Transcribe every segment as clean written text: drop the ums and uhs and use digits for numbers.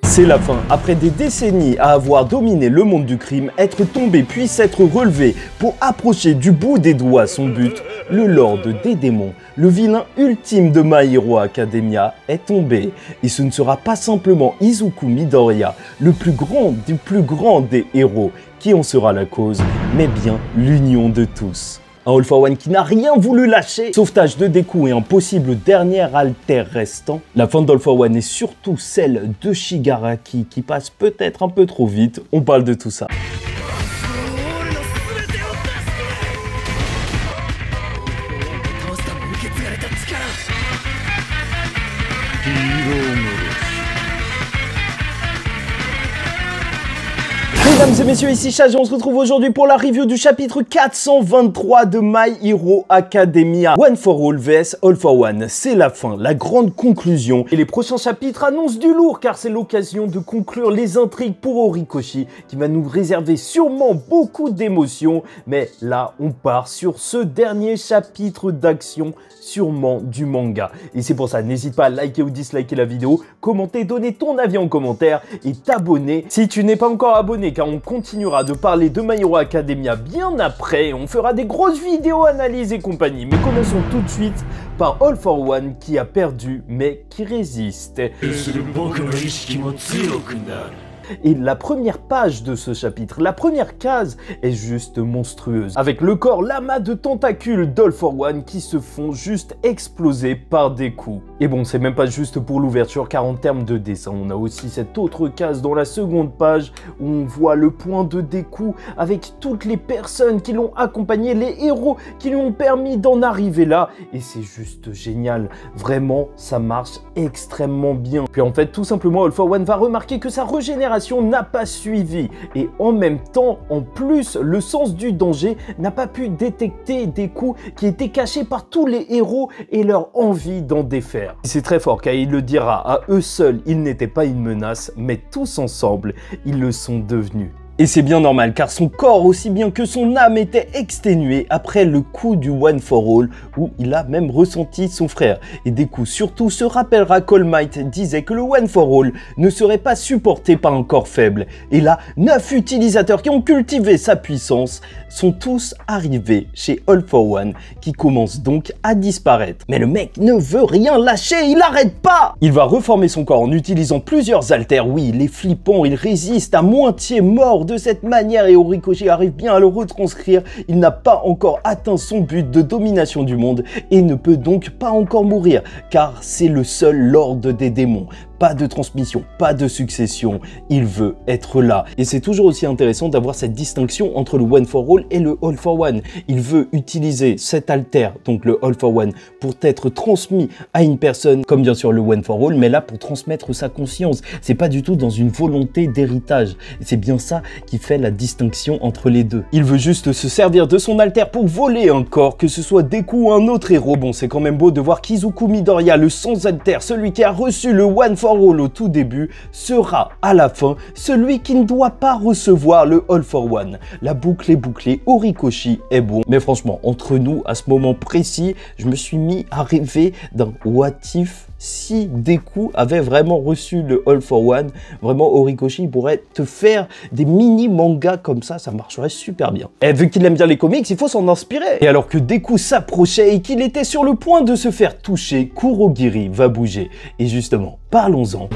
C'est la fin. Après des décennies à avoir dominé le monde du crime, être tombé puis s'être relevé pour approcher du bout des doigts son but, le Lord des démons, le vilain ultime de My Hero Academia, est tombé. Et ce ne sera pas simplement Izuku Midoriya, le plus grand des héros, qui en sera la cause, mais bien l'union de tous. Un All for One qui n'a rien voulu lâcher, sauvetage de Deku et un possible dernier alter restant. La fin d'All for One est surtout celle de Shigaraki qui passe peut-être un peu trop vite, on parle de tout ça. Mesdames et messieurs, ici Chage et on se retrouve aujourd'hui pour la review du chapitre 423 de My Hero Academia. One for All vs All for One, c'est la fin, la grande conclusion. Et les prochains chapitres annoncent du lourd car c'est l'occasion de conclure les intrigues pour Horikoshi qui va nous réserver sûrement beaucoup d'émotions. Mais là, on part sur ce dernier chapitre d'action sûrement du manga. Et c'est pour ça, n'hésite pas à liker ou disliker la vidéo, commenter, donner ton avis en commentaire et t'abonner si tu n'es pas encore abonné car on continuera de parler de My Hero Academia bien après, on fera des grosses vidéos, analyses et compagnie. Mais commençons tout de suite par All for One qui a perdu mais qui résiste. Et la première page de ce chapitre, la première case est juste monstrueuse. Avec le corps l'amas de tentacules d'All for One qui se font juste exploser par des coups. Et bon, c'est même pas juste pour l'ouverture car en termes de dessin, on a aussi cette autre case dans la seconde page où on voit le point de Deku avec toutes les personnes qui l'ont accompagné, les héros qui lui ont permis d'en arriver là. Et c'est juste génial. Vraiment, ça marche extrêmement bien. Puis en fait, tout simplement, All for One va remarquer que sa régénération n'a pas suivi et en même temps, en plus, le sens du danger n'a pas pu détecter des coups qui étaient cachés par tous les héros et leur envie d'en défaire. C'est très fort car il le dira, à eux seuls, ils n'étaient pas une menace, mais tous ensemble, ils le sont devenus. Et c'est bien normal car son corps aussi bien que son âme était exténué après le coup du One for All où il a même ressenti son frère. Et Deku surtout se rappellera qu'All Might disait que le One for All ne serait pas supporté par un corps faible. Et là, 9 utilisateurs qui ont cultivé sa puissance sont tous arrivés chez All for One qui commence donc à disparaître. Mais le mec ne veut rien lâcher, il n'arrête pas! Il va reformer son corps en utilisant plusieurs haltères, oui, il est flippant, il résiste à moitié mort de cette manière et Horikoshi arrive bien à le retranscrire. Il n'a pas encore atteint son but de domination du monde et ne peut donc pas encore mourir car c'est le seul Lord des démons. Pas de transmission, pas de succession, il veut être là. Et c'est toujours aussi intéressant d'avoir cette distinction entre le One for All et le All for One. Il veut utiliser cet alter, donc le All for One, pour être transmis à une personne, comme bien sûr le One for All, mais là pour transmettre sa conscience. C'est pas du tout dans une volonté d'héritage. C'est bien ça qui fait la distinction entre les deux. Il veut juste se servir de son alter pour voler un corps, que ce soit Deku ou un autre héros. Bon, c'est quand même beau de voir qu'Izuku Midoriya, le sans alter, celui qui a reçu le One for All au tout début, sera à la fin celui qui ne doit pas recevoir le All for One. La boucle est bouclée, Horikoshi est bon. Mais franchement, entre nous, à ce moment précis, je me suis mis à rêver d'un what if si Deku avait vraiment reçu le All for One. Vraiment, Horikoshi pourrait te faire des mini mangas comme ça marcherait super bien. Et vu qu'il aime bien les comics, il faut s'en inspirer. Et alors que Deku s'approchait et qu'il était sur le point de se faire toucher, Kurogiri va bouger. Et justement, parlons-en.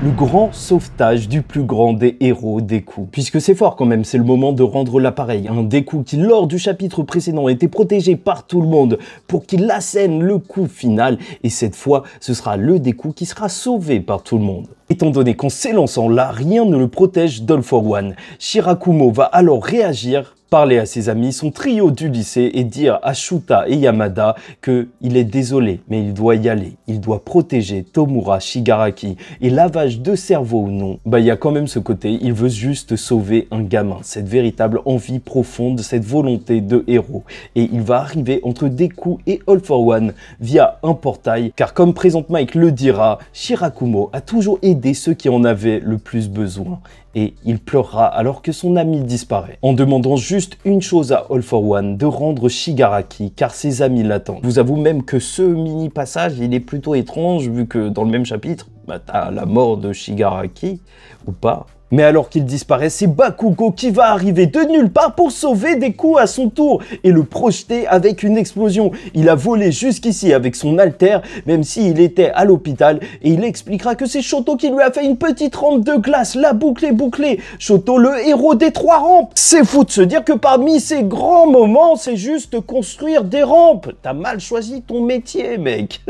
Le grand sauvetage du plus grand des héros Deku. Puisque c'est fort quand même, c'est le moment de rendre l'appareil. Un Deku qui, lors du chapitre précédent, était protégé par tout le monde pour qu'il assène le coup final. Et cette fois, ce sera le Deku qui sera sauvé par tout le monde. Étant donné qu'en s'élançant là, rien ne le protège d'All for One, Shirakumo va alors réagir, parler à ses amis, son trio du lycée et dire à Shuta et Yamada qu'il est désolé, mais il doit y aller. Il doit protéger Tomura Shigaraki. Et lavage de cerveau ou non, il y a quand même ce côté, il veut juste sauver un gamin. Cette véritable envie profonde, cette volonté de héros. Et il va arriver entre Deku et All for One via un portail, car comme Présente Mike le dira, Shirakumo a toujours été aider ceux qui en avaient le plus besoin. Et il pleurera alors que son ami disparaît, en demandant juste une chose à All for One, de rendre Shigaraki, car ses amis l'attendent. Je vous avoue même que ce mini passage, il est plutôt étrange, vu que dans le même chapitre, bah, t'as la mort de Shigaraki, ou pas. Mais alors qu'il disparaît, c'est Bakugo qui va arriver de nulle part pour sauver Deku à son tour et le projeter avec une explosion. Il a volé jusqu'ici avec son alter, même s'il était à l'hôpital, et il expliquera que c'est Shoto qui lui a fait une petite rampe de glace. La boucle est bouclée. Shoto, le héros des 3 rampes. C'est fou de se dire que parmi ces grands moments, c'est juste construire des rampes. T'as mal choisi ton métier, mec.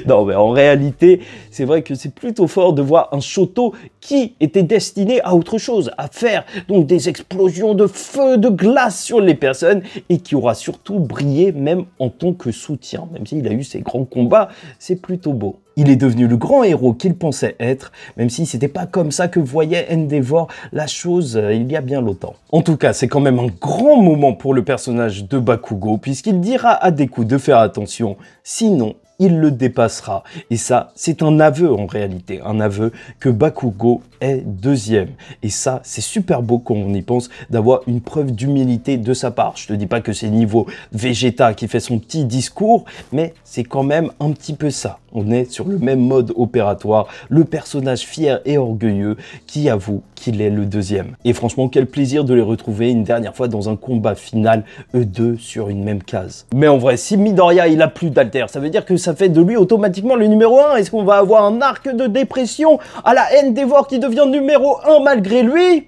Non, mais en réalité, c'est vrai que c'est plutôt fort de voir un Shoto qui était destiné à autre chose, à faire donc des explosions de feu, de glace sur les personnes, et qui aura surtout brillé même en tant que soutien. Même s'il a eu ses grands combats, c'est plutôt beau. Il est devenu le grand héros qu'il pensait être, même si c'était pas comme ça que voyait Endeavor la chose il y a bien longtemps. En tout cas, c'est quand même un grand moment pour le personnage de Bakugo, puisqu'il dira à Deku de faire attention, sinon il le dépassera. Et ça, c'est un aveu en réalité, un aveu que Bakugo est deuxième. Et ça, c'est super beau quand on y pense, d'avoir une preuve d'humilité de sa part. Je te dis pas que c'est niveau Vegeta qui fait son petit discours, mais c'est quand même un petit peu ça. On est sur le même mode opératoire, le personnage fier et orgueilleux qui avoue qu'il est le deuxième. Et franchement, quel plaisir de les retrouver une dernière fois dans un combat final, eux deux sur une même case. Mais en vrai, si Midoriya il a plus d'alter, ça veut dire que ça fait de lui automatiquement le numéro 1. Est-ce qu'on va avoir un arc de dépression à la Endeavor qui devient numéro 1 malgré lui?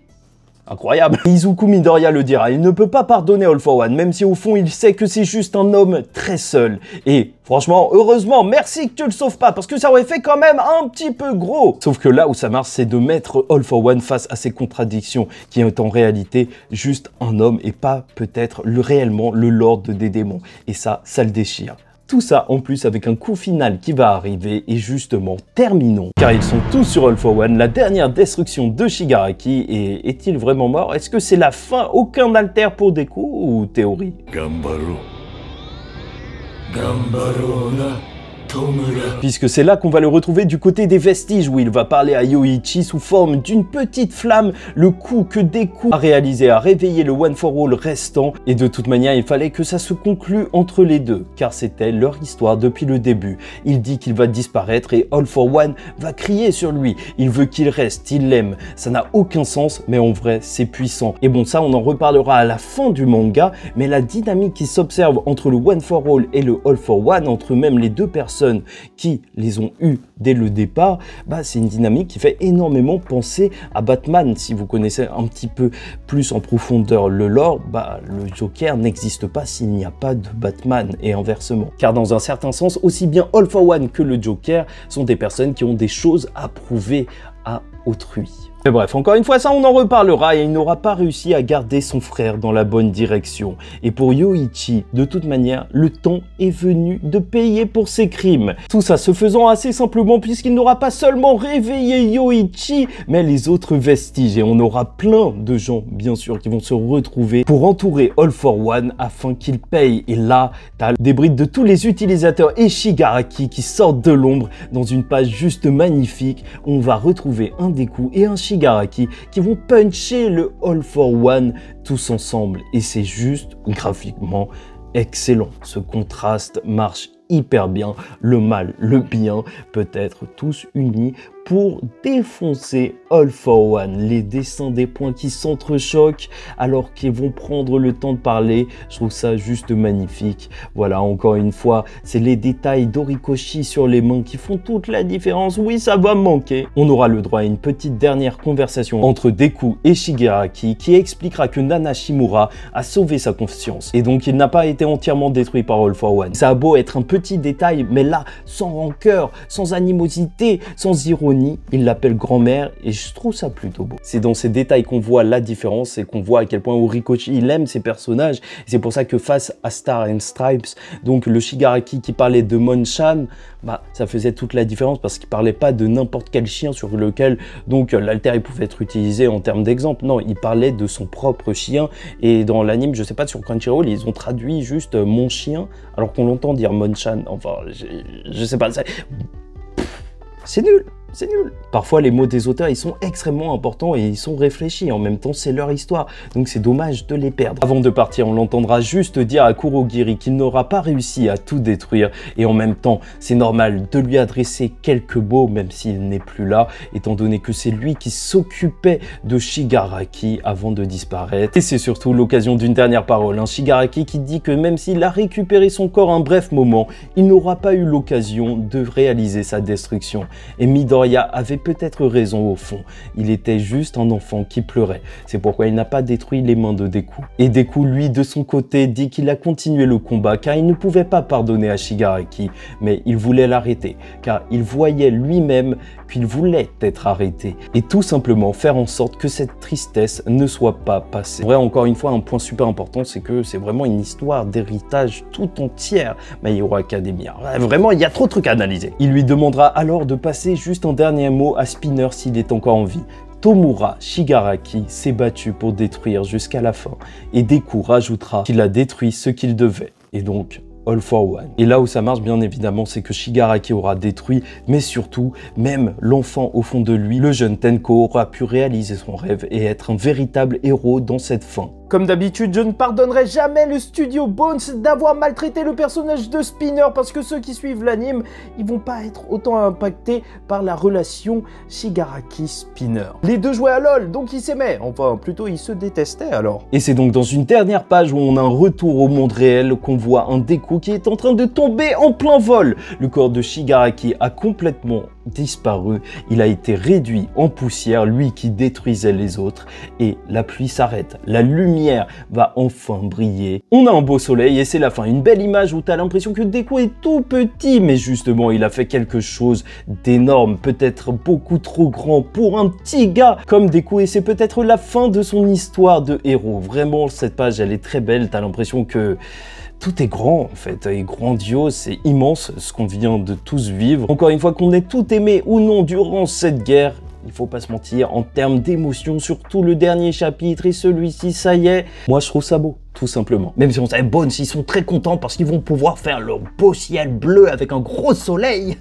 Incroyable. Izuku Midoriya le dira, il ne peut pas pardonner All for One, même si au fond il sait que c'est juste un homme très seul. Et franchement, heureusement, merci que tu le sauves pas, parce que ça aurait fait quand même un petit peu gros. Sauf que là où ça marche, c'est de mettre All for One face à ses contradictions, qui est en réalité juste un homme et pas peut-être réellement le Lord des démons. Et ça le déchire. Tout ça en plus avec un coup final qui va arriver et justement terminons. Car ils sont tous sur All for One, la dernière destruction de Shigaraki, et est-il vraiment mort? Est-ce que c'est la fin? Aucun alter pour Deku ou théorie? Gambaro. Gambaro na. Puisque c'est là qu'on va le retrouver du côté des vestiges, où il va parler à Yoichi sous forme d'une petite flamme, le coup que Deku a réalisé à réveiller le One for All restant, et de toute manière il fallait que ça se conclue entre les deux, car c'était leur histoire depuis le début. Il dit qu'il va disparaître et All for One va crier sur lui, il veut qu'il reste, il l'aime, ça n'a aucun sens, mais en vrai c'est puissant. Et bon, ça on en reparlera à la fin du manga, mais la dynamique qui s'observe entre le One for All et le All for One, entre même les deux personnes qui les ont eus dès le départ, bah, c'est une dynamique qui fait énormément penser à Batman. Si vous connaissez un petit peu plus en profondeur le lore, bah, le Joker n'existe pas s'il n'y a pas de Batman et inversement. Car dans un certain sens, aussi bien All for One que le Joker sont des personnes qui ont des choses à prouver à autrui. Mais bref, encore une fois, ça on en reparlera, et il n'aura pas réussi à garder son frère dans la bonne direction. Et pour Yoichi, de toute manière, le temps est venu de payer pour ses crimes. Tout ça se faisant assez simplement puisqu'il n'aura pas seulement réveillé Yoichi, mais les autres vestiges. Et on aura plein de gens, bien sûr, qui vont se retrouver pour entourer All for One afin qu'il paye. Et là, t'as des brides de tous les utilisateurs et Shigaraki qui sortent de l'ombre dans une page juste magnifique où on va retrouver un Deku et un Shigaraki qui vont puncher le All for One tous ensemble, et c'est juste graphiquement excellent. Ce contraste marche hyper bien, le mal, le bien, peut-être tous unis pour défoncer All for One. Les dessins des points qui s'entrechoquent alors qu'ils vont prendre le temps de parler, je trouve ça juste magnifique. Voilà, encore une fois, c'est les détails d'Horikoshi sur les mains qui font toute la différence. Oui, ça va manquer. On aura le droit à une petite dernière conversation entre Deku et Shigaraki qui expliquera que Nana Shimura a sauvé sa conscience et donc il n'a pas été entièrement détruit par All for One. Ça a beau être un petit détail, mais là, sans rancœur, sans animosité, sans ironie, il l'appelle grand-mère et je trouve ça plutôt beau. C'est dans ces détails qu'on voit la différence et qu'on voit à quel point Horikoshi il aime ses personnages. C'est pour ça que face à Star and Stripes, donc le Shigaraki qui parlait de Mon-chan, bah ça faisait toute la différence parce qu'il parlait pas de n'importe quel chien sur lequel donc l'alter pouvait être utilisé en termes d'exemple. Non, il parlait de son propre chien, et dans l'anime, je sais pas, sur Crunchyroll, ils ont traduit juste mon chien alors qu'on l'entend dire Mon-chan. Enfin, je sais pas, c'est nul. c'est nul. Parfois, les mots des auteurs, ils sont extrêmement importants et ils sont réfléchis. En même temps, c'est leur histoire, donc c'est dommage de les perdre. Avant de partir, on l'entendra juste dire à Kurogiri qu'il n'aura pas réussi à tout détruire. Et en même temps, c'est normal de lui adresser quelques mots, même s'il n'est plus là, étant donné que c'est lui qui s'occupait de Shigaraki avant de disparaître. Et c'est surtout l'occasion d'une dernière parole. Shigaraki qui dit que même s'il a récupéré son corps un bref moment, il n'aura pas eu l'occasion de réaliser sa destruction. Et Midoriya avait peut-être raison au fond. Il était juste un enfant qui pleurait. C'est pourquoi il n'a pas détruit les mains de Deku. Et Deku, lui, de son côté, dit qu'il a continué le combat car il ne pouvait pas pardonner à Shigaraki, mais il voulait l'arrêter car il voyait lui-même qu'il voulait être arrêté et tout simplement faire en sorte que cette tristesse ne soit pas passée. En vrai, encore une fois, un point super important, c'est que c'est vraiment une histoire d'héritage tout entière, My Hero Academia. Vraiment, il y a trop de trucs à analyser. Il lui demandera alors de passer juste un dernier mot à Spinner s'il est encore en vie. Tomura Shigaraki s'est battu pour détruire jusqu'à la fin et Deku rajoutera qu'il a détruit ce qu'il devait et donc All for One. Et là où ça marche bien évidemment, c'est que Shigaraki aura détruit, mais surtout, même l'enfant au fond de lui, le jeune Tenko, aura pu réaliser son rêve et être un véritable héros dans cette fin. Comme d'habitude, je ne pardonnerai jamais le studio Bones d'avoir maltraité le personnage de Spinner parce que ceux qui suivent l'anime, ils vont pas être autant impactés par la relation Shigaraki-Spinner. Les deux jouaient à LoL, donc ils s'aimaient, enfin plutôt ils se détestaient alors. Et c'est donc dans une dernière page où on a un retour au monde réel qu'on voit un Deku qui est en train de tomber en plein vol. Le corps de Shigaraki a complètement disparu, il a été réduit en poussière, lui qui détruisait les autres, et la pluie s'arrête, la lumière va enfin briller. On a un beau soleil et c'est la fin, une belle image où tu as l'impression que Deku est tout petit, mais justement il a fait quelque chose d'énorme, peut-être beaucoup trop grand pour un petit gars comme Deku, et c'est peut-être la fin de son histoire de héros. Vraiment, cette page elle est très belle, tu as l'impression que tout est grand en fait, et grandiose, c'est immense ce qu'on vient de tous vivre. Encore une fois, qu'on ait tout aimé ou non durant cette guerre, il faut pas se mentir, en termes d'émotion, surtout le dernier chapitre et celui-ci, ça y est, moi je trouve ça beau, tout simplement. Même si on sait, Bones, ils sont très contents parce qu'ils vont pouvoir faire leur beau ciel bleu avec un gros soleil.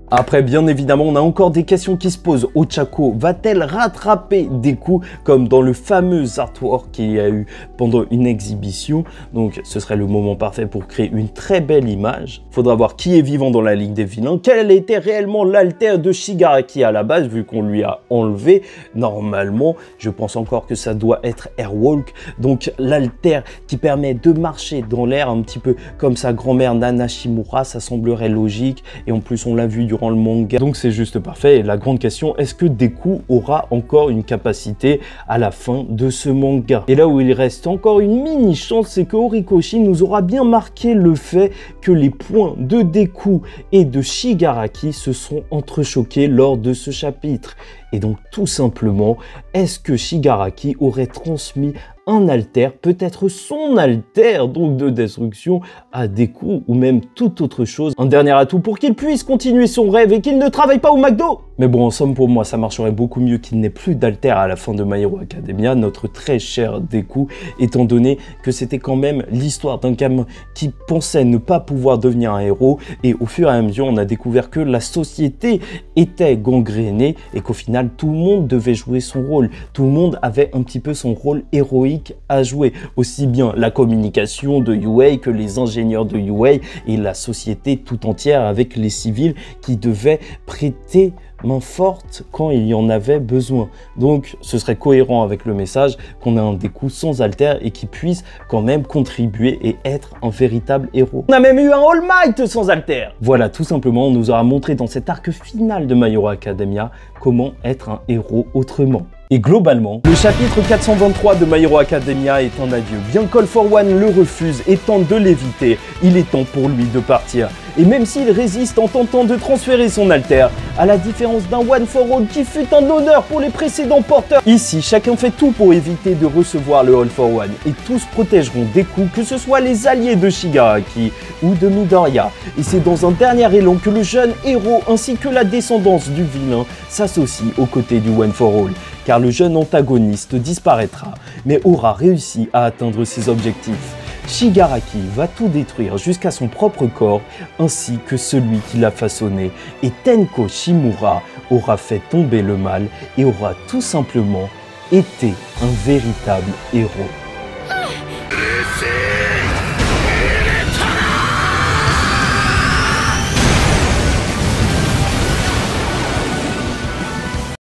Après, bien évidemment, on a encore des questions qui se posent. Ochako va-t-elle rattraper Deku comme dans le fameux artwork qu'il y a eu pendant une exhibition? Donc, ce serait le moment parfait pour créer une très belle image. Faudra voir qui est vivant dans la Ligue des Vilains. Quel était réellement l'alter de Shigaraki à la base, vu qu'on lui a enlevé. Normalement, je pense encore que ça doit être Airwalk. Donc, l'alter qui permet de marcher dans l'air un petit peu comme sa grand-mère Nana Shimura, ça semblerait logique. Et en plus, on l'a vu durant le manga, donc c'est juste parfait. Et la grande question, est-ce que Deku aura encore une capacité à la fin de ce manga? Et là où il reste encore une mini chance, c'est que Horikoshi nous aura bien marqué le fait que les points de Deku et de Shigaraki se sont entrechoqués lors de ce chapitre. Et donc tout simplement, est-ce que Shigaraki aurait transmis un alter, peut-être son alter donc de destruction à Deku ou même toute autre chose, un dernier atout pour qu'il puisse continuer son rêve et qu'il ne travaille pas au McDo. Mais bon, en somme, pour moi, ça marcherait beaucoup mieux qu'il n'ait plus d'alter à la fin de My Hero Academia, notre très cher Deku, étant donné que c'était quand même l'histoire d'un gamin qui pensait ne pas pouvoir devenir un héros, et au fur et à mesure, on a découvert que la société était gangrénée et qu'au final, tout le monde devait jouer son rôle. Tout le monde avait un petit peu son rôle héroïque à jouer. Aussi bien la communication de UA que les ingénieurs de UA et la société tout entière avec les civils qui devaient prêter main forte quand il y en avait besoin. Donc ce serait cohérent avec le message qu'on a un Deku sans alter et qui puisse quand même contribuer et être un véritable héros. On a même eu un All Might sans alter. Voilà, tout simplement, on nous aura montré dans cet arc final de My Hero Academia comment être un héros autrement. Et globalement, le chapitre 423 de My Hero Academia est un adieu. Bien qu'All for One le refuse et tente de l'éviter, il est temps pour lui de partir. Et même s'il résiste en tentant de transférer son alter, à la différence d'un One for All qui fut un honneur pour les précédents porteurs, ici chacun fait tout pour éviter de recevoir le All for One et tous protégeront Deku, que ce soit les alliés de Shigaraki ou de Midoriya. Et c'est dans un dernier élan que le jeune héros ainsi que la descendance du vilain s'associent aux côtés du One for All. Car le jeune antagoniste disparaîtra, mais aura réussi à atteindre ses objectifs. Shigaraki va tout détruire jusqu'à son propre corps ainsi que celui qui l'a façonné et Tenko Shimura aura fait tomber le mal et aura tout simplement été un véritable héros.